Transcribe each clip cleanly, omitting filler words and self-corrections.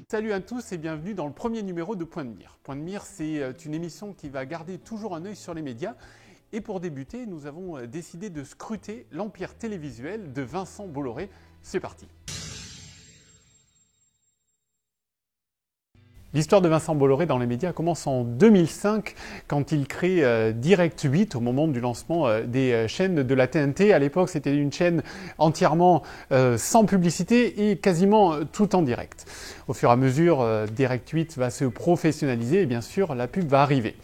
Salut à tous et bienvenue dans le premier numéro de Point de Mire. Point de Mire, c'est une émission qui va garder toujours un œil sur les médias. Et pour débuter, nous avons décidé de scruter l'empire télévisuel de Vincent Bolloré. C'est parti. L'histoire de Vincent Bolloré dans les médias commence en 2005 quand il crée Direct 8 au moment du lancement des chaînes de la TNT. À l'époque, c'était une chaîne entièrement sans publicité et quasiment tout en direct. Au fur et à mesure, Direct 8 va se professionnaliser et bien sûr, la pub va arriver.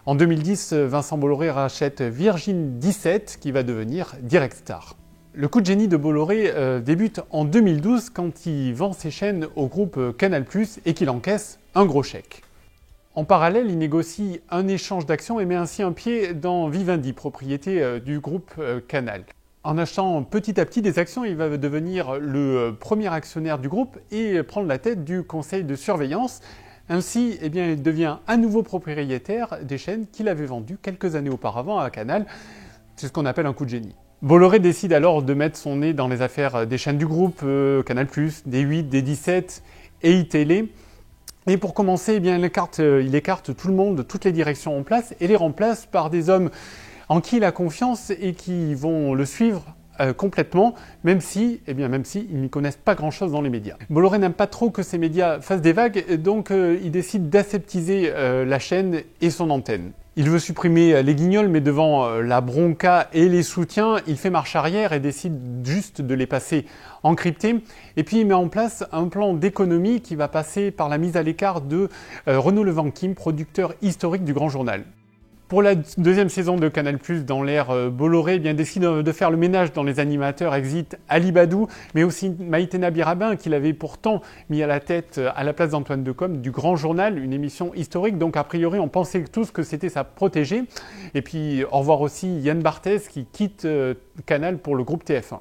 En 2010, Vincent Bolloré rachète Virgin 17 qui va devenir Direct Star. Le coup de génie de Bolloré débute en 2012 quand il vend ses chaînes au groupe Canal+ et qu'il encaisse un gros chèque. En parallèle, il négocie un échange d'actions et met ainsi un pied dans Vivendi, propriété du groupe Canal. En achetant petit à petit des actions, il va devenir le premier actionnaire du groupe et prendre la tête du conseil de surveillance. Ainsi, il devient un nouveau propriétaire des chaînes qu'il avait vendues quelques années auparavant à Canal. C'est ce qu'on appelle un coup de génie. Bolloré décide alors de mettre son nez dans les affaires des chaînes du groupe, Canal+, D8, D17 et iTélé. Et pour commencer, il écarte tout le monde, toutes les directions en place et les remplace par des hommes en qui il a confiance et qui vont le suivre complètement, même si ils n'y connaissent pas grand-chose dans les médias. Bolloré n'aime pas trop que ces médias fassent des vagues, donc il décide d'aseptiser la chaîne et son antenne. Il veut supprimer les guignols, mais devant la bronca et les soutiens, il fait marche arrière et décide juste de les passer en crypté. Et puis il met en place un plan d'économie qui va passer par la mise à l'écart de Renaud Levanquim, producteur historique du Grand Journal. Pour la deuxième saison de Canal+, dans l'ère Bolloré, décide de faire le ménage dans les animateurs, exit Ali Badou, mais aussi Maïtena Birabin, qu'il avait pourtant mis à la tête, à la place d'Antoine Decombe, du Grand Journal, une émission historique. Donc a priori, on pensait tous que c'était sa protégée. Et puis au revoir aussi Yann Barthès qui quitte Canal pour le groupe TF1.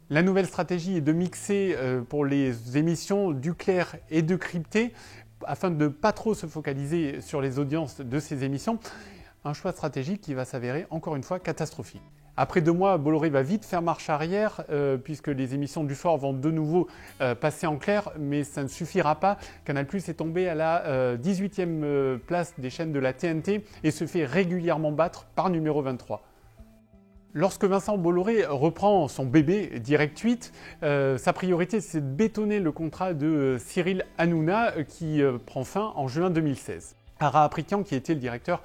La nouvelle stratégie est de mixer pour les émissions du clair et de crypté, afin de ne pas trop se focaliser sur les audiences de ces émissions. Un choix stratégique qui va s'avérer encore une fois catastrophique. Après 2 mois, Bolloré va vite faire marche arrière puisque les émissions du soir vont de nouveau passer en clair, mais ça ne suffira pas. Canal+ est tombé à la 18e place des chaînes de la TNT et se fait régulièrement battre par numéro 23. Lorsque Vincent Bolloré reprend son bébé Direct 8, sa priorité c'est de bétonner le contrat de Cyril Hanouna qui prend fin en juin 2016. Ara Aprikian, qui était le directeur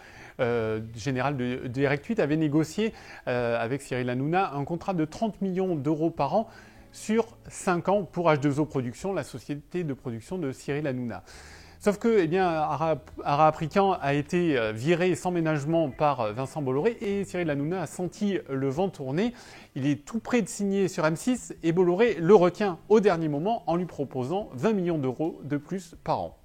général de Direct 8, avait négocié avec Cyril Hanouna un contrat de 30 millions d'euros par an sur 5 ans pour H2O Productions, la société de production de Cyril Hanouna. Sauf que Ara Aprikian a été viré sans ménagement par Vincent Bolloré et Cyril Hanouna a senti le vent tourner. Il est tout près de signer sur M6 et Bolloré le retient au dernier moment en lui proposant 20 millions d'euros de plus par an.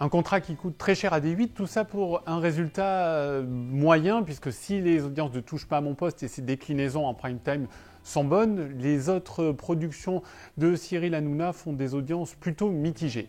Un contrat qui coûte très cher à D8, tout ça pour un résultat moyen, puisque si les audiences ne touchent pas à mon poste et ses déclinaisons en prime time sont bonnes, les autres productions de Cyril Hanouna font des audiences plutôt mitigées.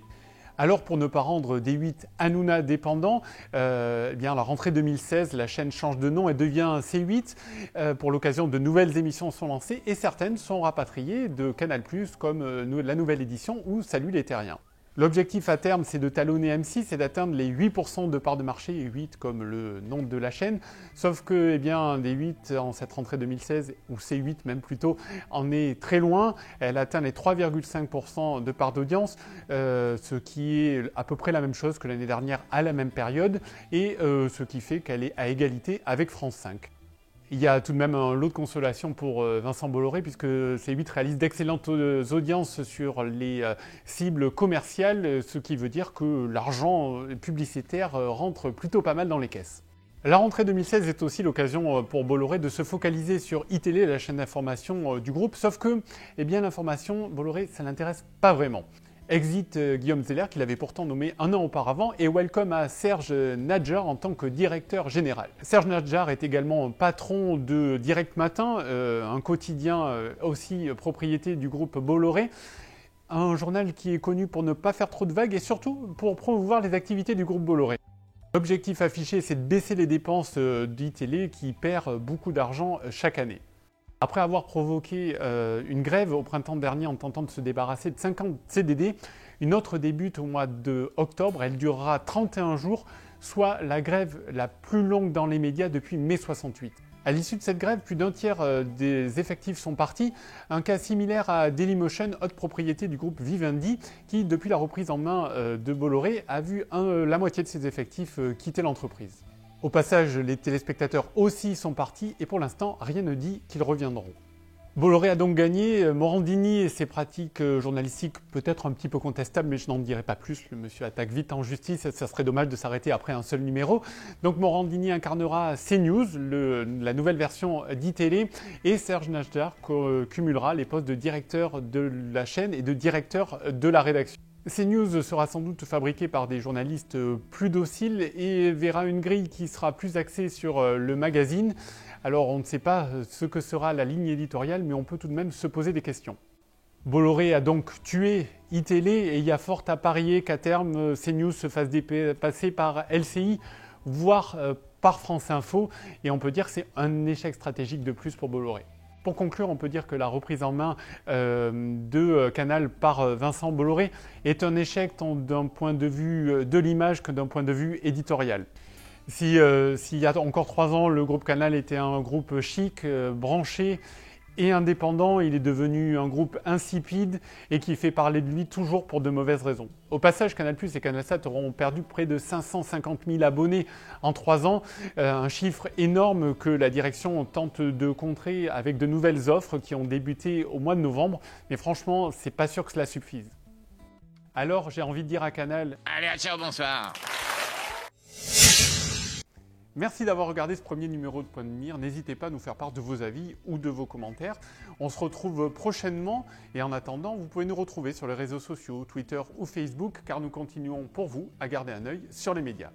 Alors pour ne pas rendre D8 Hanouna dépendant, à la rentrée 2016, la chaîne change de nom et devient C8. Pour l'occasion, de nouvelles émissions sont lancées et certaines sont rapatriées de Canal+, comme la nouvelle édition ou Salut les Terriens. L'objectif à terme, c'est de talonner M6 et d'atteindre les 8% de part de marché, 8 comme le nom de la chaîne. Sauf que D8, en cette rentrée 2016, ou C8 même plutôt, en est très loin. Elle atteint les 3,5% de part d'audience, ce qui est à peu près la même chose que l'année dernière à la même période, et ce qui fait qu'elle est à égalité avec France 5. Il y a tout de même un lot de consolation pour Vincent Bolloré puisque C8 réalise d'excellentes audiences sur les cibles commerciales, ce qui veut dire que l'argent publicitaire rentre plutôt pas mal dans les caisses. La rentrée 2016 est aussi l'occasion pour Bolloré de se focaliser sur iTélé, la chaîne d'information du groupe, sauf que l'information, Bolloré, ça l'intéresse pas vraiment. Exit Guillaume Zeller, qu'il avait pourtant nommé un an auparavant, et welcome à Serge Nadjar en tant que directeur général. Serge Nadjar est également patron de Direct Matin, un quotidien aussi propriété du groupe Bolloré, un journal qui est connu pour ne pas faire trop de vagues et surtout pour promouvoir les activités du groupe Bolloré. L'objectif affiché, c'est de baisser les dépenses d'ITélé qui perd beaucoup d'argent chaque année. Après avoir provoqué une grève au printemps dernier en tentant de se débarrasser de 50 CDD, une autre débute au mois d'octobre. Elle durera 31 jours, soit la grève la plus longue dans les médias depuis mai 68. À l'issue de cette grève, plus d'un tiers des effectifs sont partis. Un cas similaire à Dailymotion, haute propriété du groupe Vivendi, qui, depuis la reprise en main de Bolloré, a vu la moitié de ses effectifs quitter l'entreprise. Au passage, les téléspectateurs aussi sont partis et pour l'instant, rien ne dit qu'ils reviendront. Bolloré a donc gagné. Morandini et ses pratiques journalistiques peut-être un petit peu contestables, mais je n'en dirai pas plus. Le monsieur attaque vite en justice, ça serait dommage de s'arrêter après un seul numéro. Donc Morandini incarnera CNews, la nouvelle version d'ITélé, et Serge Najjar cumulera les postes de directeur de la chaîne et de directeur de la rédaction. CNews sera sans doute fabriqué par des journalistes plus dociles et verra une grille qui sera plus axée sur le magazine. Alors on ne sait pas ce que sera la ligne éditoriale, mais on peut tout de même se poser des questions. Bolloré a donc tué ITélé et il y a fort à parier qu'à terme CNews se fasse dépasser par LCI, voire par France Info, et on peut dire que c'est un échec stratégique de plus pour Bolloré. Pour conclure, on peut dire que la reprise en main de Canal par Vincent Bolloré est un échec tant d'un point de vue de l'image que d'un point de vue éditorial. S'il y a encore 3 ans, le groupe Canal était un groupe chic, branché et indépendant, il est devenu un groupe insipide et qui fait parler de lui toujours pour de mauvaises raisons. Au passage, Canal+ et CanalSat auront perdu près de 550 000 abonnés en 3 ans, un chiffre énorme que la direction tente de contrer avec de nouvelles offres qui ont débuté au mois de novembre, mais franchement, c'est pas sûr que cela suffise. Alors, j'ai envie de dire à Canal... Allez, ciao, bonsoir. Merci d'avoir regardé ce premier numéro de Point de Mire. N'hésitez pas à nous faire part de vos avis ou de vos commentaires. On se retrouve prochainement et en attendant, vous pouvez nous retrouver sur les réseaux sociaux, Twitter ou Facebook, car nous continuons pour vous à garder un œil sur les médias.